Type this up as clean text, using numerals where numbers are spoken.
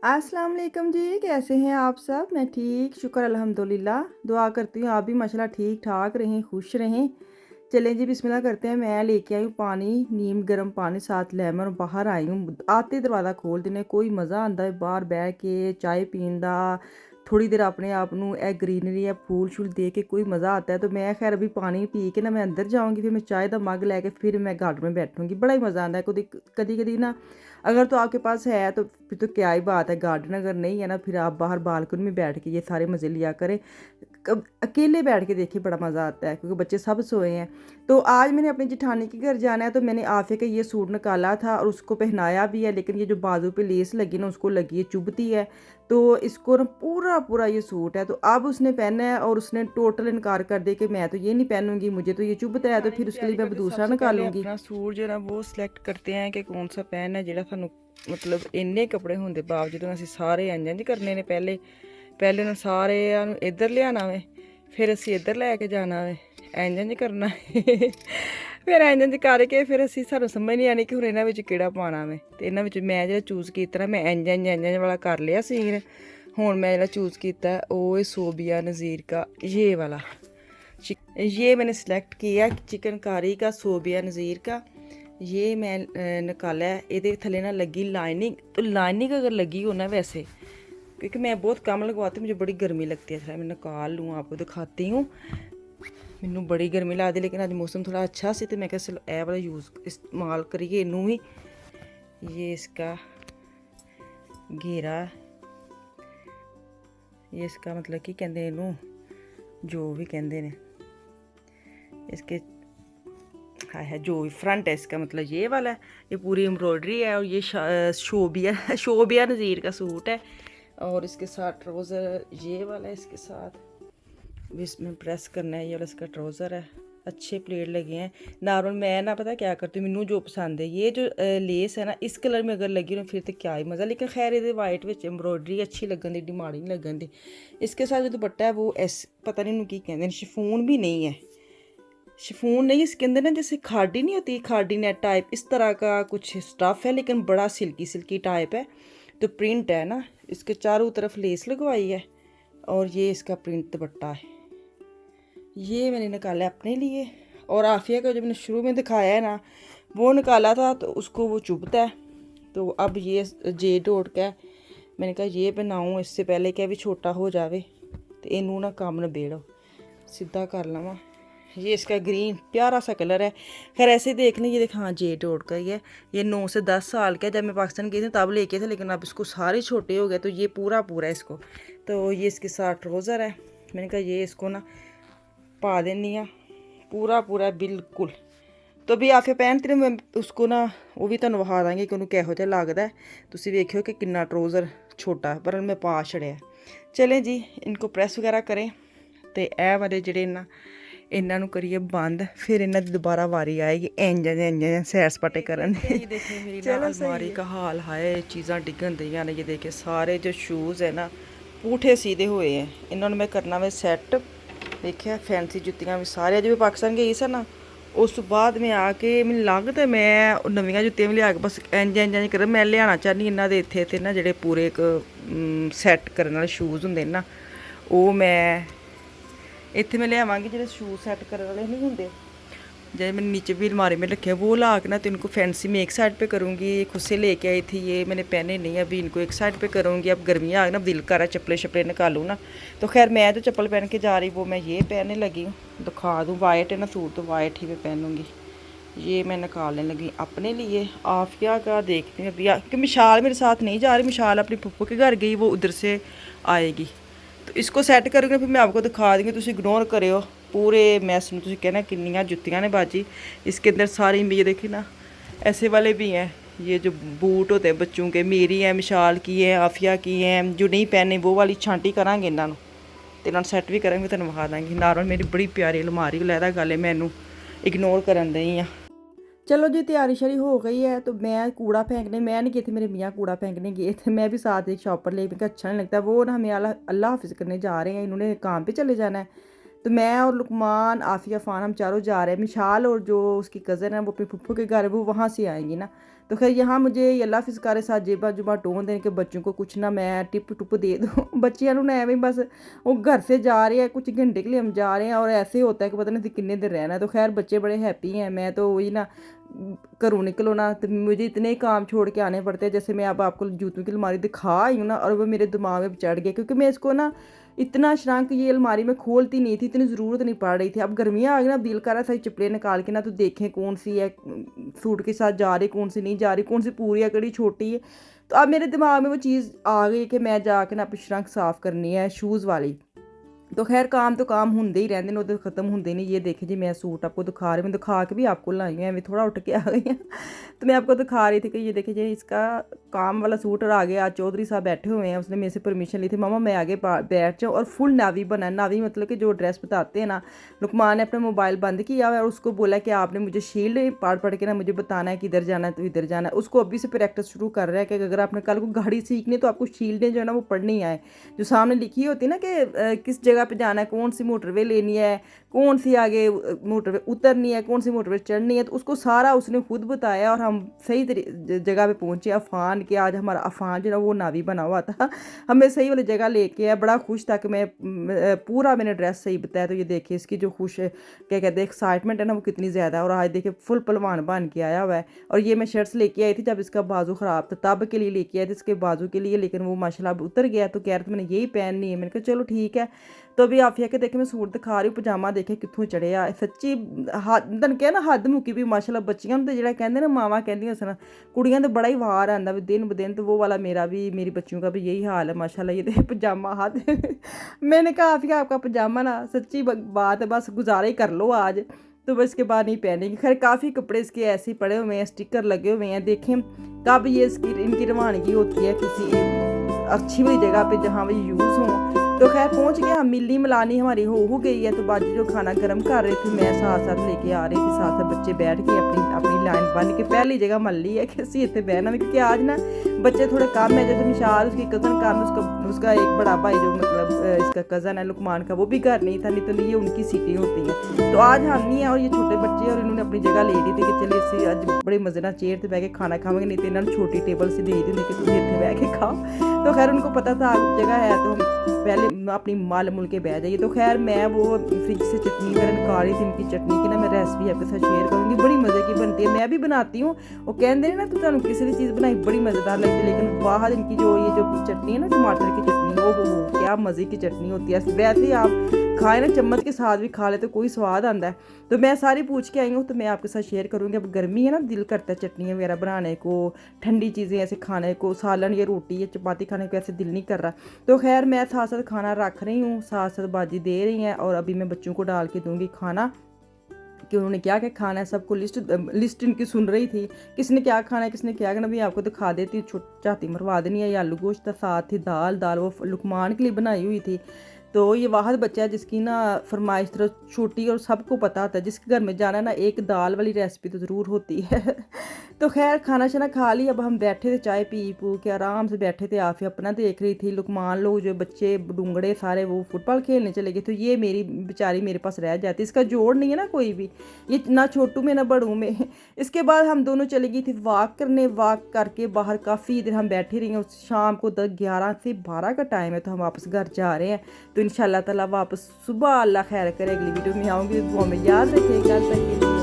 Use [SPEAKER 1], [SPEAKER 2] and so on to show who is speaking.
[SPEAKER 1] अस्सलाम वालेकुम जी, कैसे हैं आप सब? मैं ठीक, शुक्र अल्हम्दुलिल्लाह। दुआ करती हूँ आप भी माशाल्लाह ठीक-ठाक रहें, खुश रहें। चलें जी बिस्मिल्लाह करते हैं। मैं लेके आई हूँ पानी, नीम गर्म पानी साथ लेमन, बाहर आई हूँ। आते दरवाज़ा खोल दिन्ने, कोई मज़ा आंदा है बाहर बैठ के चाय पीन दा, थोड़ी देर अपने आप नू ए ग्रीनरी है फूल शूल देख के कोई मज़ा आता है। तो मैं खैर अभी पानी पी के ना मैं अंदर जाऊँगी, फिर मैं चाय दा मग लेके फिर मैं गार्डन में बैठूँगी। बड़ा ही मज़ा आंदा है। कदी-कदी ना अगर तो आपके पास है तो फिर तो क्या ही बात है, गार्डन अगर नहीं है ना फिर आप बाहर बालकनी में बैठ के ये सारे मज़े लिया करें। कब अकेले बैठ के देखिए बड़ा मज़ा आता है क्योंकि बच्चे सब सोए हैं। तो आज मैंने अपनी जेठानी के घर जाना है तो मैंने आफिया का ये सूट निकाला था और उसको पहनाया भी है, लेकिन ये जो बाजू पे लेस लगी ना उसको लगी है, चुभती है। तो इसको ना पूरा पूरा ये सूट है तो अब उसने पहना है और उसने टोटल इनकार कर दिया कि मैं तो ये नहीं पहनूंगी, मुझे तो ये चुभता है। तो फिर उसके लिए मैं दूसरा निकालूंगी। अपना सूट जो ना वो सिलेक्ट करते हैं कि कौन सा पहनना है ਜਿਹੜਾ ਸਾਨੂੰ मतलब ਇੰਨੇ ਕੱਪੜੇ ਹੋਣ ਦੇ ਬਾਵਜੂਦ ਅਸੀਂ ਸਾਰੇ ਇੰਜ ਕਰਨੇ ਨੇ। ਪਹਿਲੇ ਨੂੰ ਸਾਰਿਆਂ ਨੂੰ ਇੱਧਰ ਲਿਆਣਾ ਵੇ, ਫਿਰ ਅਸੀਂ ਇੱਧਰ ਲੈ ਕੇ ਜਾਣਾ ਵੇ, ਇੰਜ ਕਰਨਾ ਫਿਰ ਇੰਜ ਕਰਕੇ ਫਿਰ ਅਸੀਂ ਸਾਨੂੰ ਸਮਝ ਨਹੀਂ ਆਣੀ ਕਿ ਹੁਣ ਇਹਨਾਂ ਵਿੱਚ ਕਿਹੜਾ ਪਾਉਣਾ ਵੇ। ਤੇ ਇਹਨਾਂ ਵਿੱਚ ਮੈਂ ਜਿਹੜਾ ਚੂਜ਼ ਕੀਤਾ ਮੈਂ ਇੰਜ ਵਾਲਾ ਕਰ ਲਿਆ ਸੀਨ। ਹੁਣ मैं ਜਿਹੜਾ चूज़ किया वो है सोबिया नज़ीर का ये वाला। ये मैंने सिलेक्ट किया चिकनकारी का सोबिया नज़ीर का। ये मैं निकाला है। ये थले ना लगी लाइनिंग, तो लाइनिंग अगर लगी हो ना वैसे, क्योंकि मैं बहुत कम लगवाती हूँ, मुझे बड़ी गर्मी लगती है। थोड़ा मैं निकाल लूँ आपको दिखाती हूँ। मैनू बड़ी गर्मी लगती लेकिन अज मौसम थोड़ा अच्छा सी तो मैं क्या चलो ए वाला यूज़ इस्तेमाल करिए इनू भी। ये इसका घेरा, ये इसका मतलब कि कहते इनू जो भी कहते हैं इसके है जो फ्रंट है इसका मतलब ये वाला है। ये पूरी एम्ब्रॉयडरी है और ये शोबिया नज़ीर का सूट है। और इसके साथ ट्राउज़र ये वाला है, इसके साथ भी इसमें प्रेस करना है। ये वाला इसका ट्राउज़र है। अच्छे प्लेट लगे हैं नॉर्मल। मैं ना पता क्या करती हूँ, मैनू जो पसंद है ये जो लेस है ना इस कलर में अगर लगी ना फिर तो क्या ही मज़ा। लेकिन खैर ये वाइट में एम्ब्रॉयडरी अच्छी लगन दी, माड़ी नहीं लगन दी। इसके साथ जो दुपट्टा है वो पता नहीं की कहते हैं, शिफॉन भी नहीं है, शिफॉन नहीं, इसके अंदर ना जैसे खाड़ी नहीं होती, खाड़ी नेट टाइप इस तरह का कुछ स्टफ़ है, लेकिन बड़ा सिल्की सिल्की टाइप है। तो प्रिंट है ना, इसके चारों तरफ लेस लगवाई है और ये इसका प्रिंट दुपट्टा है। ये मैंने निकाला अपने लिए। और आफिया का जो मैंने शुरू में दिखाया है ना वो निकाला था तो उसको वो चुभता है। तो अब ये जे डॉट का मैंने कहा ये बनाऊँ इससे पहले क्या भी छोटा हो जाए तो इनू ना काम नबेड़ो सीधा कर लवा। ये इसका ग्रीन प्यारा सा कलर है। खैर ऐसे देख लें, ये देख हाँ जे डॉट का ही है। ये 9 से 10 साल का, जब मैं पाकिस्तान गई थी तब लेके थे, लेकिन अब इसको सारे छोटे हो गए तो ये पूरा है इसको। तो ये इसके साथ ट्राउज़र है। मैंने कहा ये इसको ना पा देनी है पूरा बिल्कुल। तो भी आफिया पहनती ने मैं उसको ना वो भी तुहानू विखा देंगे कि उन्होंने किहो जिहा लगदा है। तुसीं वेखियो कि कितना ट्राउज़र छोटा है, पर मैं पा छड़िया। चलें जी इनको प्रेस वगैरह करें तो ए वाले जेह्ड़े ना इन्हां नू करिए बंद, फिर इन्हां दी दोबारा वारी आएगी इंज सैर सपाटे करन। चलो अलमारी का हाल है, चीज़ां डिगन दियां ने। ये देखे सारे जो शूज़ है ना पूठे सीधे हुए हैं, इन्होंने मैं करना वे सैट। देखिए फैंसी जुत्तियां भी सारे, जब पाकिस्तान गई सी ना उस बाद में आके मैनूं लगदा मैं नवीं जुत्तियां भी लिया के बस इंज कर मैं लियाना चाहनी। इन्हां दे इत्थे ना जेह्ड़े पूरे एक सैट करने वाले शूज़ हुंदे ना वो मैं इत्थे मैं लियावांगी। जो शूज़ सैट करने वाले नहीं होंगे, जैसे मैंने नीचे भी अलमारी में रखे वो ला के ना तो इनको फैंसी में एक साइड पे करूँगी। खुद से लेके आई थी ये, मैंने पहने नहीं, अभी इनको एक साइड पे करूँगी। अब गर्मियाँ आ गई ना, दिल कर रहा है चप्पलें शप्पलें निकालूँ ना। तो खैर मैं जो चप्पल पहन के जा रही वो मैं ये पहनने लगी हूँ, दिखा दूँ। वाइट है ना सूट तो वाइट ही मैं पहनूँगी। ये मैं निकालने लगी अपने लिए। आफिया का देखते हैं अभी कि मिशाल मेरे साथ नहीं जा रही, मिशाल अपनी पप्पू के घर गई, वो उधर से आएगी। तो इसको सैट करूँगी फिर मैं आपको दिखा दूँगी, तुम इग्नोर करो पूरे मैस में। तुम कहना किन्नियाँ जुत्तियाँ ने बाजी इसके अंदर सारी। ये देखी ना ऐसे वाले भी हैं, ये जो बूट होते हैं बच्चों के, मेरी है, मिशाल की है, आफिया की है। जो नहीं पहने वो वाली छांटी करांगे इन्हों तो इन्होंने सैट भी करेंगे, तुम विखा देंगी। नॉर्मल मेरी बड़ी प्यारी अलमारी लैदा गल है, मैं इग्नोर करन दई हाँ। चलो जी तैयारी शरी हो गई है तो मैं कूड़ा फेंकने मैं नहीं गई थी, मेरे मियाँ कूड़ा फेंकने गए थे। मैं भी साथ एक शॉप पर ले, मैं अच्छा नहीं लगता। वो ना हमें अल्लाह हाफिज़ करने जा रहे हैं, इन्होंने काम पे चले जाना है। तो मैं और लुकमान आफिया फ़ान हम चारों जा रहे हैं। मिशाल और जो उसकी कज़न है वो अपने फुफ्फू के घर है वो वहाँ से आएंगी ना। तो खैर यहाँ मुझे अल्लाह फिजकारे साथ जेबा जुबा टोन देने के बच्चों को कुछ ना मैं टिप टुप दे दूँ बच्चियां ना एवं बस वो घर से जा रहे हैं कुछ घंटे के लिए हम जा रहे हैं और ऐसे होता है कि पता नहीं कितने दिन रहना है। तो खैर बच्चे बड़े हैप्पी हैं। मैं तो वही ना घरों निकलो ना तो मुझे इतने काम छोड़ के आने पड़ते हैं। जैसे मैं अब आपको जूतों की अलमारी दिखा आई हूँ ना और वो मेरे दिमाग में चढ़ गया क्योंकि मैं इसको ना इतना श्रंक ये अलमारी में खोलती नहीं थी, इतनी ज़रूरत नहीं पड़ रही थी। अब गर्मियाँ आ गई ना, दिल कर रहा था चप्पलें निकाल के ना तो देखें कौन सी है सूट के साथ जा रही, कौन सी नहीं जा रही, कौन सी पूरी है कड़ी छोटी है। तो अब मेरे दिमाग में वो चीज़ आ गई कि मैं जाके ना अपनी श्रंक साफ़ करनी है शूज़ वाली। तो खैर काम तो काम होंगे ही रहते हैं, वो खत्म होंगे नहीं। ये देखे जी मैं सूट आपको दिखा रही हूँ, मैं दिखा के भी आपको लाई हूँ, मैं थोड़ा उठ के आ गई हैं तो मैं आपको दिखा रही थी कि ये देखे जी इसका काम वाला सूट और आगे आज चौधरी साहब बैठे हुए हैं। उसने मेरे से परमिशन ली थी मामा मैं आगे बैठ जाऊँ। और फुल नावी बना है। नावी मतलब कि जो ड्रेस बताते हैं ना, लुकमान ने अपना मोबाइल बंद किया और उसको बोला कि आपने मुझे शील्ड पढ़ के ना मुझे बताना है कि इधर जाना है तो इधर जाना है। उसको अभी से प्रैक्टिस शुरू कर रहा है कि अगर आपने कल को गाड़ी सीखनी तो आपको शील्डें जो है ना वो पढ़नी आए, जो सामने लिखी होती है ना कि किस जगह पे जाना है, कौन सी मोटरवे लेनी है, कौन सी आगे मोटरवे उतरनी है, कौन सी मोटरवे चढ़नी है। तो उसको सारा उसने खुद बताया और हम सही जगह पे पहुंचे। अफान के आज हमारा अफान जो ना वो नावी बना हुआ था, हमें सही वाली जगह लेके आया। बड़ा खुश था कि मैं पूरा मैंने ड्रेस सही बताया। तो ये देखिए इसकी जो खुश है क्या कहते हैं एक्साइटमेंट है ना वो कितनी ज़्यादा है। और आज देखिए फुल पलवान बन के आया हुआ है। और ये मैं शर्ट्स लेके आई थी जब इसका बाजू ख़राब था तब के लिए लेके आई थी इसके बाजू के लिए, लेकिन वो माशाल्लाह उतर गया। तो कह रहे थे मैंने यही पहननी है। मैंने कहा चलो ठीक है। तो अभी आफिया के देखे मैं सूट दिखा रही हूँ, पजामा देखे कितों चढ़िया सच्ची हद क्या ना हद मुकी भी माशाल्लाह। बच्चियां तो जो कहते ना मावां कहदियां सन, कुड़ियां तो बड़ा ही वार आंदा भी दिन ब दिन। तो वो वाला मेरा भी मेरी बच्चियों का भी यही हाल है माशाल्लाह। ये देख पजामा हाथ मैंने कहा आफिया आपका पजामा ना सच्ची बात है बस गुजारा ही कर लो आज, तो बस इसके बाद नहीं पहनेगी। खैर काफ़ी कपड़े इसके ऐसे ही पड़े हुए हैं, स्टिकर लगे हुए हैं। देखें कब ये इसकी इनकी रवानगी होती है किसी अच्छी वाली जगह पे जहाँ वो यूज़ हों। तो खैर पहुंच गया, मिलनी मिलानी हमारी हो गई है। तो बाजी जो खाना गर्म कर रहे थे मैं साथ साथ लेके आ रही थी, साथ साथ बच्चे बैठ के अपनी लाइन बन के पहली जगह मल ली है कि असी इतने बहना भी, क्योंकि आज ना बच्चे थोड़े कम है। जैसे मिशाल उसकी कज़न कम है, उसका एक बड़ा भाई जो मतलब इसका कज़न है लुकमान का वो भी घर नहीं था, नहीं तो ये उनकी सीटें होती हैं। तो आज हम नहीं है और ये छोटे बच्चे और इन्होंने अपनी जगह ले ली थी कि चलिए इसी आज बड़े मजे ना चेयर पर बह के खाना खावेंगे, नहीं तो इन्होंने छोटी टेबल से दे दी कि तुम इतने बह के खाओ। तो खैर उनको पता था जगह है तो हम पहले अपनी माल मुल के बह जाइए। तो खैर मैं वो फ्रिज से चटनी वगैरह निकाल रही थी इनकी चटनी की ना, मैं रेसिपी आपके साथ शेयर करूँगी। बड़ी मज़े की बनती है, मैं भी बनाती हूँ। वो कहते हैं ना तो तुम किसी भी चीज़ बनाई बड़ी मज़ेदार लगती है, लेकिन बाहर इनकी जो ये जो चटनी है ना टमाटर की चटनी, वो क्या मज़े की चटनी होती है। वैसे ही आप खाए ना चम्मच के साथ भी खा ले तो कोई स्वाद आता है। तो मैं सारी पूछ के आई हूँ तो मैं आपके साथ शेयर करूँगी। अब गर्मी है ना, दिल करता है चटनियाँ वगैरह बनाने को, ठंडी चीज़ें ऐसे खाने को, सालन या रोटी या चपाती खाने को ऐसे दिल नहीं कर रहा। तो खैर मैं साथ साथ खाना रख रही हूँ, साथ साथ बाजी दे रही हैं और अभी मैं बच्चों को डाल के दूँगी खाना कि उन्होंने क्या क्या खाना है। सबको लिस्ट इनकी सुन रही थी, किसने क्या खाना है किसने क्या खाना। भी आपको दिखा देती चाती मरवा देनी है। आलू गोश्त साथ ही दाल वो लुकमान के लिए बनाई हुई थी। तो ये वाहद बच्चा है जिसकी ना फरमाइश तरह छोटी और सबको पता होता है, जिसके घर में जाना है ना एक दाल वाली रेसिपी तो ज़रूर होती है तो खैर खाना शाना खा ली। अब हम बैठे थे चाय पी के आराम से बैठे थे। आफिया अपना देख रही थी, लुकमान लोग जो बच्चे डूंगड़े सारे वो फुटबॉल खेलने चले गए। तो ये मेरी बेचारी मेरे पास रह जाती, इसका जोड़ नहीं है ना कोई भी, ये ना छोटू में ना बड़ू में इसके बाद हम दोनों चले गई थी वॉक करने। वॉक करके बाहर काफ़ी देर हम बैठे रही हैं। शाम को 11 से 12 का टाइम है तो हम वापस घर जा रहे हैं। तो इंशाल्लाह ताला वापस सुबह अल्लाह खैर करे अगली वीडियो में आऊँगी। तो दुआ में याद रखिएगा।